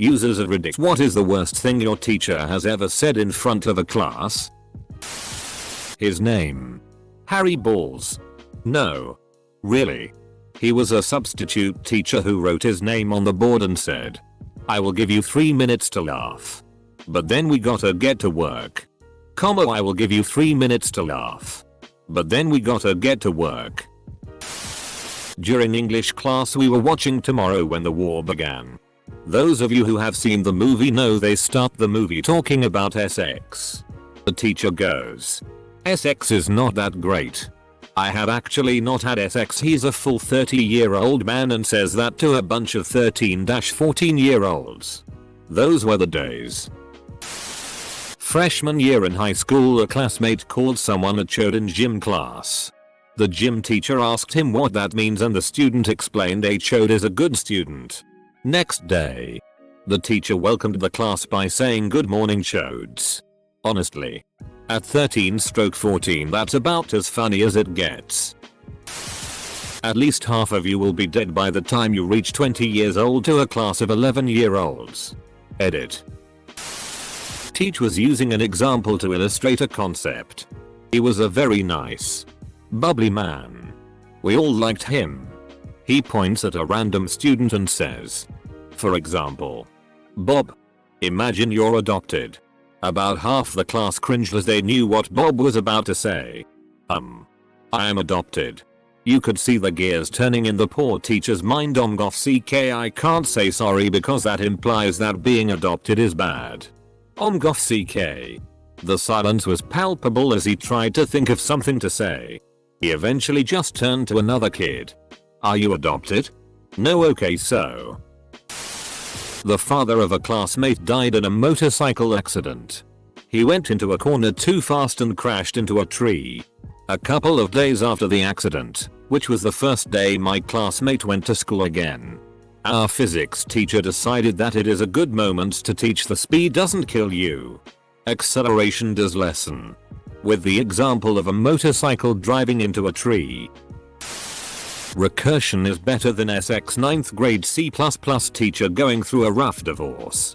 Users of Reddit. What is the worst thing your teacher has ever said in front of a class? His name. Harry Balls. No. Really. He was a substitute teacher who wrote his name on the board and said, "I will give you 3 minutes to laugh. But then we gotta get to work. Comma, I will give you 3 minutes to laugh. But then we gotta get to work." During English class we were watching Tomorrow When the War Began. Those of you who have seen the movie know they start the movie talking about Essex. The teacher goes, "Essex is not that great. I have actually not had Essex." He's a full 30-year-old man and says that to a bunch of 13-14-year-olds. Those were the days. Freshman year in high school, a classmate called someone a chode in gym class. The gym teacher asked him what that means and the student explained a chode is a good student. Next day, the teacher welcomed the class by saying, "Good morning, chodes." Honestly, at 13/14 that's about as funny as it gets. At least half of you will be dead by the time you reach 20 years old to a class of 11-year-olds. Edit. Teach was using an example to illustrate a concept. He was a very nice, bubbly man. We all liked him. He points at a random student and says, for example, "Bob. Imagine you're adopted." About half the class cringed as they knew what Bob was about to say. I am adopted. You could see the gears turning in the poor teacher's mind. I can't say sorry because that implies that being adopted is bad. The silence was palpable as he tried to think of something to say. He eventually just turned to another kid. "Are you adopted?" "No." "Okay, so." The father of a classmate died in a motorcycle accident. He went into a corner too fast and crashed into a tree. A couple of days after the accident, which was the first day my classmate went to school again, our physics teacher decided that it is a good moment to teach the speed doesn't kill you, acceleration does lessen, with the example of a motorcycle driving into a tree. Recursion is better than Essex 9th grade C++ teacher going through a rough divorce.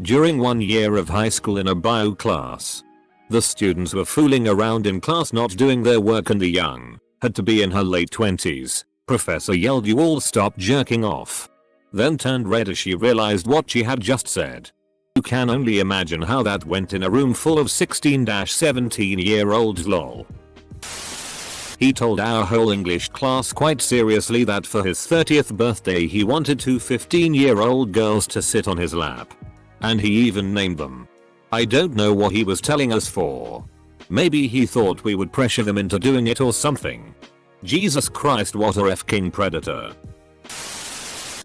During 1 year of high school in a bio class, the students were fooling around in class not doing their work and the young, had to be in her late 20s, professor yelled, "You all stop jerking off." Then turned red as she realized what she had just said. You can only imagine how that went in a room full of 16-17-year-olds lol. He told our whole English class quite seriously that for his 30th birthday he wanted 2 15-year-old girls to sit on his lap. And he even named them. I don't know what he was telling us for. Maybe he thought we would pressure them into doing it or something. Jesus Christ, what a f***ing predator.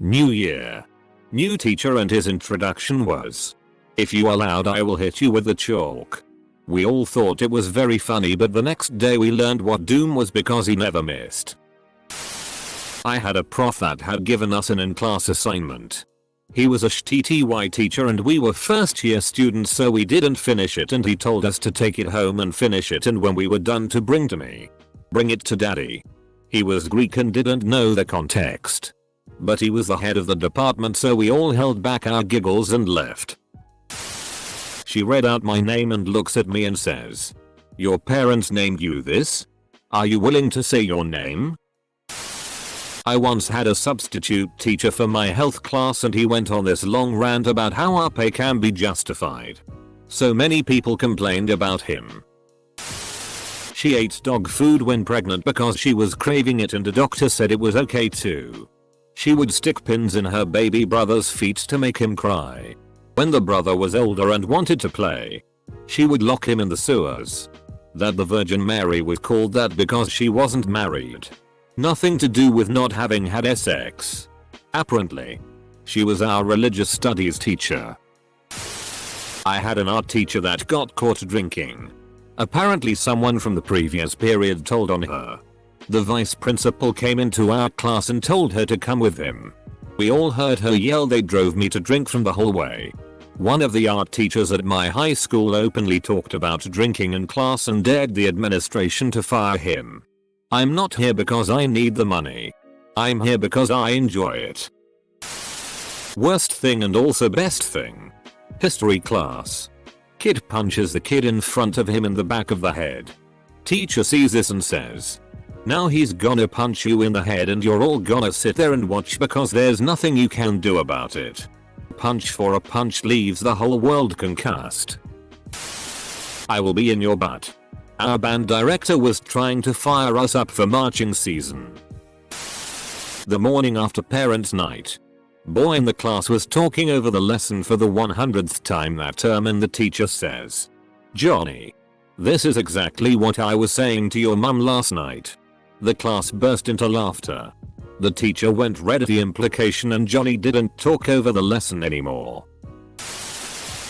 New year. New teacher and his introduction was, "If you are loud I will hit you with the chalk." We all thought it was very funny, but the next day we learned what doom was because he never missed. I had a prof that had given us an in-class assignment. He was a STTY teacher and we were first year students, so we didn't finish it and he told us to take it home and finish it, and when we were done to bring to me. Bring it to daddy. He was Greek and didn't know the context. But he was the head of the department, so we all held back our giggles and left. She read out my name and looks at me and says, "Your parents named you this? Are you willing to say your name?" I once had a substitute teacher for my health class and he went on this long rant about how our pay can be justified. So many people complained about him. She ate dog food when pregnant because she was craving it and the doctor said it was okay too. She would stick pins in her baby brother's feet to make him cry. When the brother was older and wanted to play, she would lock him in the sewers. That the Virgin Mary was called that because she wasn't married. Nothing to do with not having had sex. Apparently, she was our religious studies teacher. I had an art teacher that got caught drinking. Apparently someone from the previous period told on her. The vice principal came into our class and told her to come with him. We all heard her yell. They drove me to drink from the hallway. One of the art teachers at my high school openly talked about drinking in class and dared the administration to fire him. I'm not here because I need the money. I'm here because I enjoy it. Worst thing and also best thing. History class. Kid punches the kid in front of him in the back of the head. Teacher sees this and says, "Now he's gonna punch you in the head and you're all gonna sit there and watch because there's nothing you can do about it." Punch for a punch leaves the whole world concussed. I will be in your butt. Our band director was trying to fire us up for marching season. The morning after parents' night. Boy in the class was talking over the lesson for the 100th time that term and the teacher says, "Johnny, this is exactly what I was saying to your mum last night." The class burst into laughter. The teacher went red at the implication and Johnny didn't talk over the lesson anymore.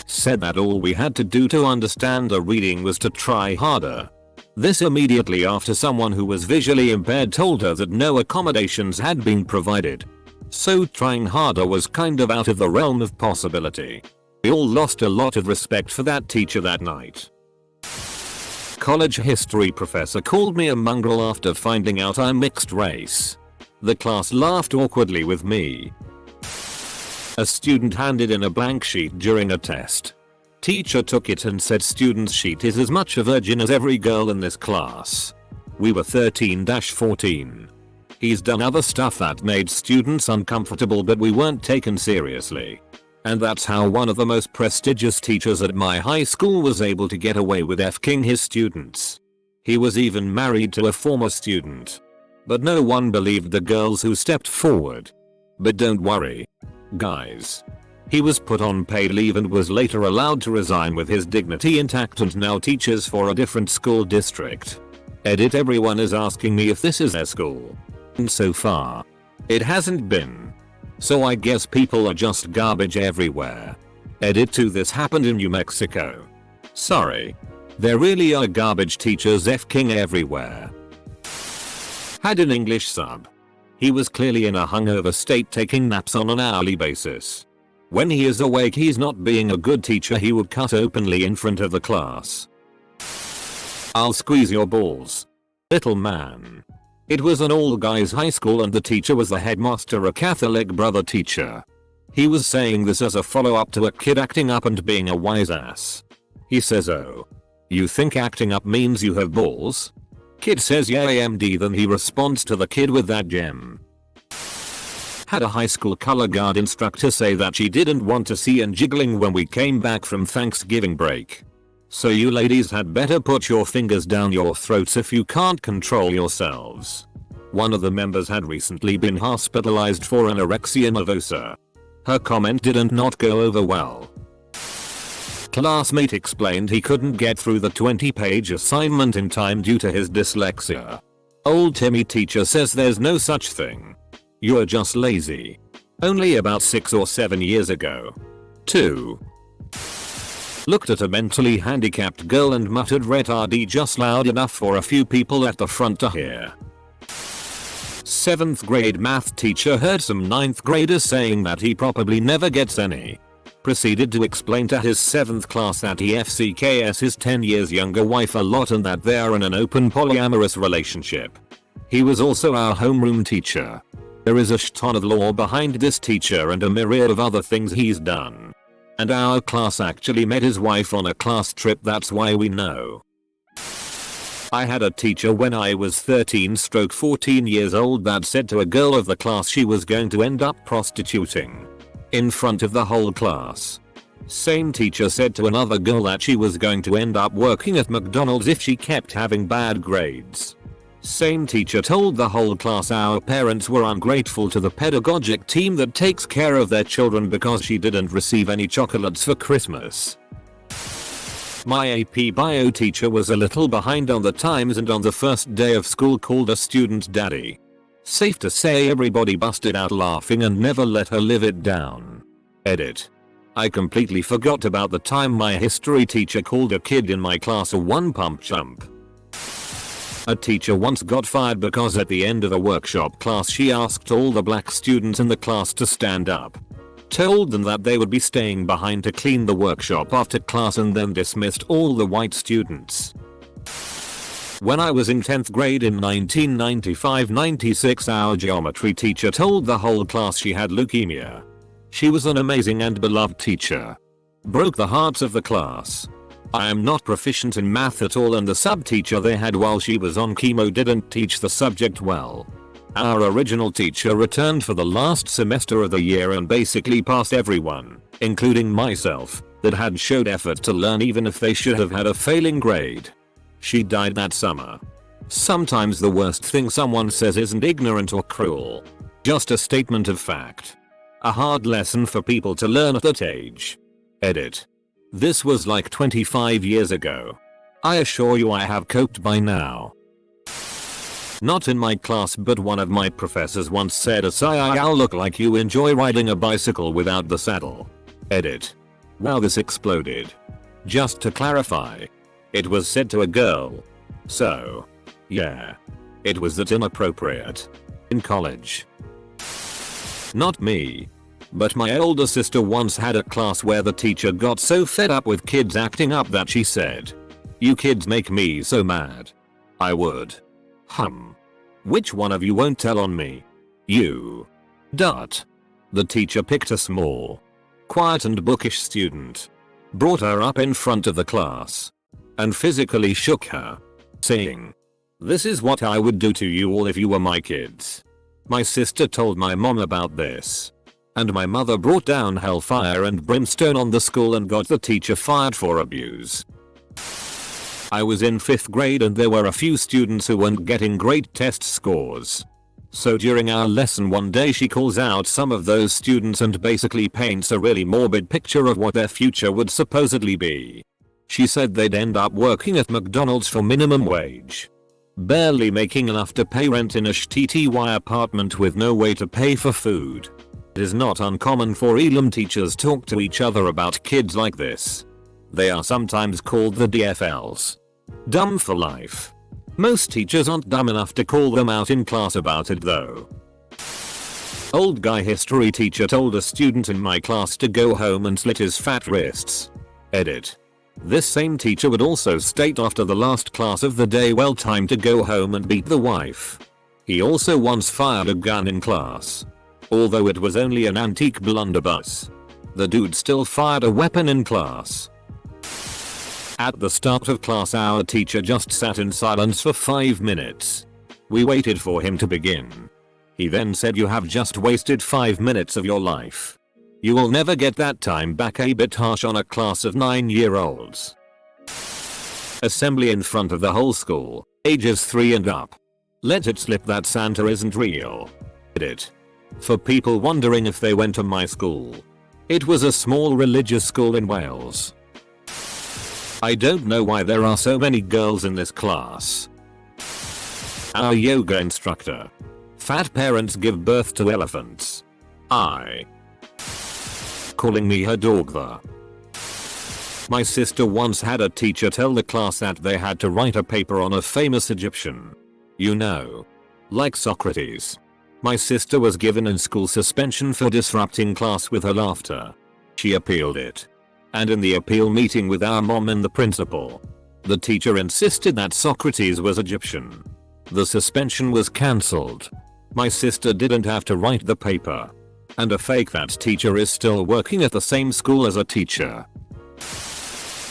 Said that all we had to do to understand the reading was to try harder. This immediately after someone who was visually impaired told her that no accommodations had been provided. So trying harder was kind of out of the realm of possibility. We all lost a lot of respect for that teacher that night. College history professor called me a mongrel after finding out I'm mixed race. The class laughed awkwardly with me. A student handed in a blank sheet during a test. Teacher took it and said student's sheet is as much a virgin as every girl in this class. We were 13-14. He's done other stuff that made students uncomfortable but we weren't taken seriously. And that's how one of the most prestigious teachers at my high school was able to get away with F-king his students. He was even married to a former student. But no one believed the girls who stepped forward. But don't worry, guys. He was put on paid leave and was later allowed to resign with his dignity intact and now teaches for a different school district. Edit, everyone is asking me if this is their school. And so far, it hasn't been. So I guess people are just garbage everywhere. Edit 2, this happened in New Mexico. Sorry. There really are garbage teachers F-king everywhere. Had an English sub. He was clearly in a hungover state taking naps on an hourly basis. When he is awake he's not being a good teacher, he would cut openly in front of the class. "I'll squeeze your balls, little man." It was an all-guys high school and the teacher was the headmaster, a Catholic brother teacher. He was saying this as a follow-up to a kid acting up and being a wise ass. He says, "Oh, you think acting up means you have balls?" Kid says, "Yeah, AMD." Then he responds to the kid with that gem. Had a high school color guard instructor say that she didn't want to see and jiggling when we came back from Thanksgiving break. So you ladies had better put your fingers down your throats if you can't control yourselves. One of the members had recently been hospitalized for anorexia nervosa. Her comment didn't not go over well. Classmate explained he couldn't get through the 20-page assignment in time due to his dyslexia. Old Timmy teacher says there's no such thing. You're just lazy. Only about 6 or 7 years ago. 2. Looked at a mentally handicapped girl and muttered retarded just loud enough for a few people at the front to hear. 7th grade math teacher heard some 9th graders saying that he probably never gets any. Proceeded to explain to his 7th class that he FCKs his 10 years younger wife a lot and that they are in an open polyamorous relationship. He was also our homeroom teacher. There is a ton of lore behind this teacher and a myriad of other things he's done. And our class actually met his wife on a class trip, that's why we know. I had a teacher when I was 13-14 years old that said to a girl of the class she was going to end up prostituting. In front of the whole class. Same teacher said to another girl that she was going to end up working at McDonald's if she kept having bad grades. Same teacher told the whole class our parents were ungrateful to the pedagogic team that takes care of their children because she didn't receive any chocolates for Christmas. My AP bio teacher was a little behind on the times and on the first day of school called a student daddy. Safe to say everybody busted out laughing and never let her live it down. Edit. I completely forgot about the time my history teacher called a kid in my class a one-pump chump. A teacher once got fired because at the end of a workshop class she asked all the black students in the class to stand up. Told them that they would be staying behind to clean the workshop after class and then dismissed all the white students. When I was in 10th grade in 1995-96, our geometry teacher told the whole class she had leukemia. She was an amazing and beloved teacher. Broke the hearts of the class. I am not proficient in math at all, and the sub-teacher they had while she was on chemo didn't teach the subject well. Our original teacher returned for the last semester of the year and basically passed everyone, including myself, that had showed effort to learn even if they should have had a failing grade. She died that summer. Sometimes the worst thing someone says isn't ignorant or cruel. Just a statement of fact. A hard lesson for people to learn at that age. Edit. This was like 25 years ago. I assure you I have coped by now. Not in my class, but one of my professors once said, "I'll look like you enjoy riding a bicycle without the saddle." Edit. Wow, this exploded. Just to clarify. It was said to a girl. So. Yeah. It was that inappropriate. In college. Not me. But my older sister once had a class where the teacher got so fed up with kids acting up that she said, "You kids make me so mad." I would. Which one of you won't tell on me? You. Dot. The teacher picked a small, quiet and bookish student, brought her up in front of the class, and physically shook her, saying, "This is what I would do to you all if you were my kids." My sister told my mom about this, and my mother brought down hellfire and brimstone on the school and got the teacher fired for abuse. I was in 5th grade and there were a few students who weren't getting great test scores. So during our lesson one day she calls out some of those students and basically paints a really morbid picture of what their future would supposedly be. She said they'd end up working at McDonald's for minimum wage, barely making enough to pay rent in a shitty apartment with no way to pay for food. It is not uncommon for Elam teachers talk to each other about kids like this. They are sometimes called the DFLs. Dumb for life. Most teachers aren't dumb enough to call them out in class about it though. Old guy history teacher told a student in my class to go home and slit his fat wrists. Edit. This same teacher would also state after the last class of the day, "Well, time to go home and beat the wife." He also once fired a gun in class. Although it was only an antique blunderbuss, the dude still fired a weapon in class. At the start of class our teacher just sat in silence for 5 minutes. We waited for him to begin. He then said, "You have just wasted 5 minutes of your life. You will never get that time back." A bit harsh on a class of 9-year-olds. Assembly in front of the whole school, ages 3 and up. Let it slip that Santa isn't real. Edit. For people wondering if they went to my school. It was a small religious school in Wales. I don't know why there are so many girls in this class. Our yoga instructor. Fat parents give birth to elephants. Calling me her dog the. My sister once had a teacher tell the class that they had to write a paper on a famous Egyptian. You know. Like Socrates. My sister was given in school suspension for disrupting class with her laughter. She appealed it. And in the appeal meeting with our mom and the principal, the teacher insisted that Socrates was Egyptian. The suspension was cancelled. My sister didn't have to write the paper. And a fake that teacher is still working at the same school as a teacher.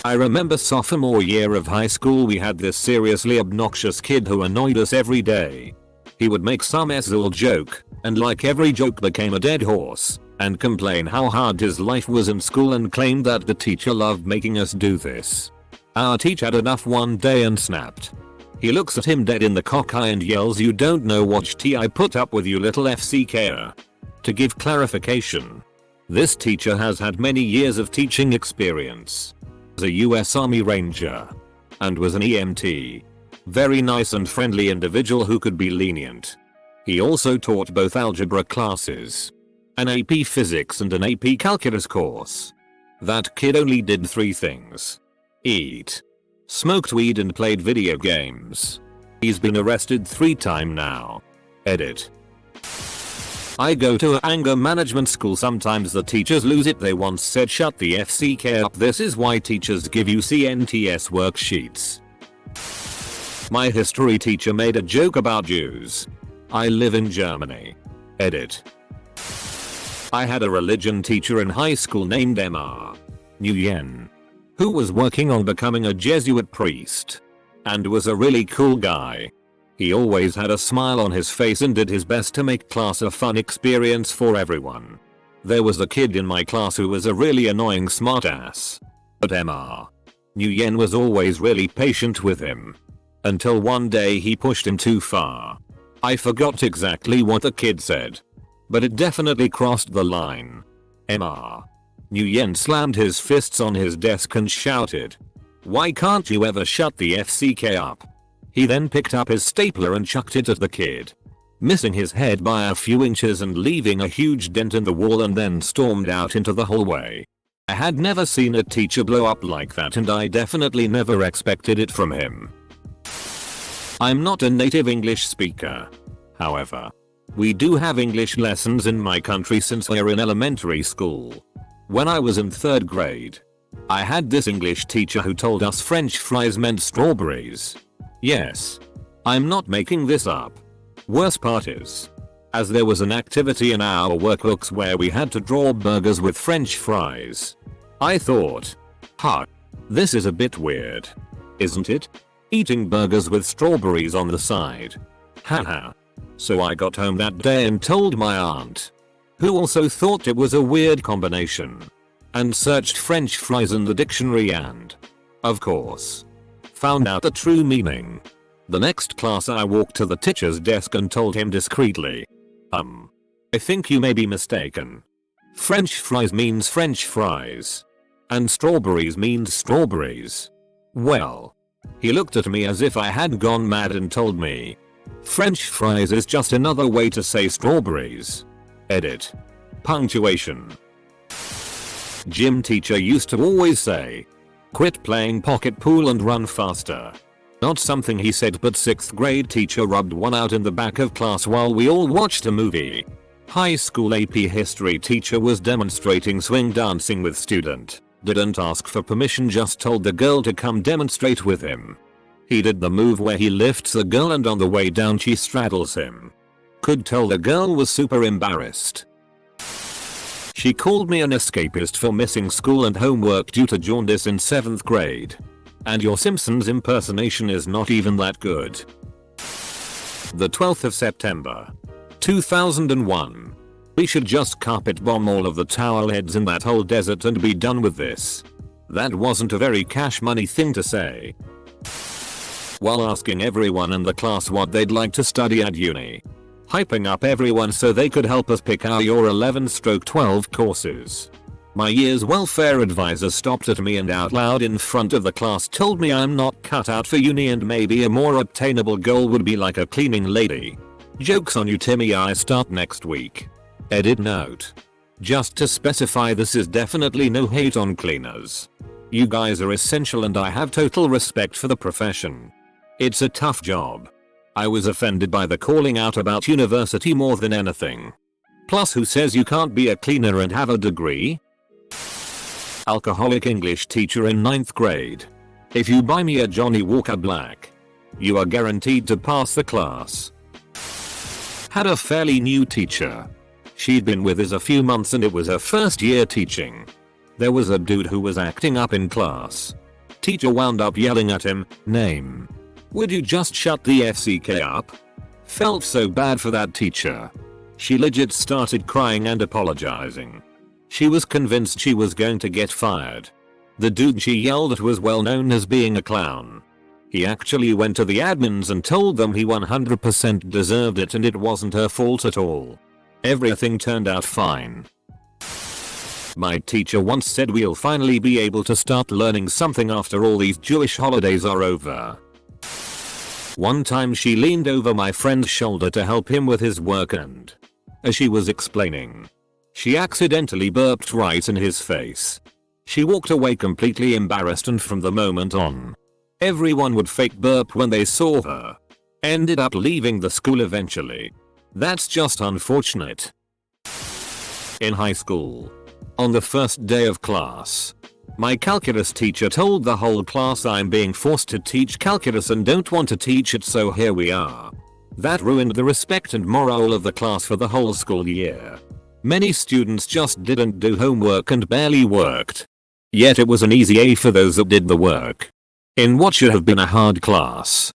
I remember sophomore year of high school we had this seriously obnoxious kid who annoyed us every day. He would make some asshole joke, and like every joke became a dead horse, and complain how hard his life was in school and claimed that the teacher loved making us do this. Our teacher had enough one day and snapped. He looks at him dead in the cock eye and yells, "You don't know what I put up with, you little FCKer." To give clarification, this teacher has had many years of teaching experience. As a US Army Ranger. And was an EMT. Very nice and friendly individual who could be lenient. He also taught both algebra classes, an AP physics and an AP calculus course. That kid only did 3 things. Eat, smoked weed and played video games. He's been arrested 3 times now. Edit. I go to a anger management school. Sometimes the teachers lose it. They once said, "Shut the FCK up. This is why teachers give you CNTS worksheets." My history teacher made a joke about Jews. I live in Germany. Edit. I had a religion teacher in high school named Mr. Nguyen, who was working on becoming a Jesuit priest and was a really cool guy. He always had a smile on his face and did his best to make class a fun experience for everyone. There was a kid in my class who was a really annoying smartass, but Mr. Nguyen was always really patient with him. Until one day he pushed him too far. I forgot exactly what the kid said, but it definitely crossed the line. Mr. Nguyen slammed his fists on his desk and shouted, "Why can't you ever shut the FCK up?" He then picked up his stapler and chucked it at the kid, missing his head by a few inches and leaving a huge dent in the wall, and then stormed out into the hallway. I had never seen a teacher blow up like that, and I definitely never expected it from him. I'm not a native English speaker. However, we do have English lessons in my country since we're in elementary school. When I was in 3rd grade, I had this English teacher who told us French fries meant strawberries. Yes, I'm not making this up. Worst part is, as there was an activity in our workbooks where we had to draw burgers with French fries. I thought, this is a bit weird, isn't it? Eating burgers with strawberries on the side. Haha. So I got home that day and told my aunt, who also thought it was a weird combination, and searched French fries in the dictionary and, of course, found out the true meaning. The next class I walked to the teacher's desk and told him discreetly, I think you may be mistaken. French fries means French fries, and strawberries means strawberries. Well, he looked at me as if I had gone mad and told me, French fries is just another way to say strawberries. Edit. Punctuation. Gym teacher used to always say, quit playing pocket pool and run faster. Not something he said, but 6th grade teacher rubbed one out in the back of class while we all watched a movie. High school AP history teacher was demonstrating swing dancing with student. Didn't ask for permission, just told the girl to come demonstrate with him. He did the move where he lifts the girl and on the way down she straddles him. Could tell the girl was super embarrassed. She called me an escapist for missing school and homework due to jaundice in 7th grade. And your Simpsons impersonation is not even that good. The 12th of September, 2001. We should just carpet bomb all of the towel heads in that whole desert and be done with this. That wasn't a very cash money thing to say. While asking everyone in the class what they'd like to study at uni. Hyping up everyone so they could help us pick our your 11/12 courses. My year's welfare advisor stopped at me and out loud in front of the class told me I'm not cut out for uni and maybe a more obtainable goal would be like a cleaning lady. Joke's on you, Timmy, I start next week. Edit note. Just to specify, this is definitely no hate on cleaners. You guys are essential and I have total respect for the profession. It's a tough job. I was offended by the calling out about university more than anything. Plus, who says you can't be a cleaner and have a degree? Alcoholic English teacher in 9th grade. If you buy me a Johnny Walker Black, you are guaranteed to pass the class. Had a fairly new teacher. She'd been with us a few months and it was her first year teaching. There was a dude who was acting up in class. Teacher wound up yelling at him, "Name. Would you just shut the FCK up?" Felt so bad for that teacher. She legit started crying and apologizing. She was convinced she was going to get fired. The dude she yelled at was well known as being a clown. He actually went to the admins and told them he 100% deserved it and it wasn't her fault at all. Everything turned out fine. My teacher once said we'll finally be able to start learning something after all these Jewish holidays are over. One time she leaned over my friend's shoulder to help him with his work and, as she was explaining, she accidentally burped right in his face. She walked away completely embarrassed and from the moment on, everyone would fake burp when they saw her. Ended up leaving the school eventually. That's just unfortunate. In high school, on the first day of class, my calculus teacher told the whole class I'm being forced to teach calculus and don't want to teach it, so here we are. That ruined the respect and morale of the class for the whole school year. Many students just didn't do homework and barely worked. Yet it was an easy A for those that did the work. In what should have been a hard class,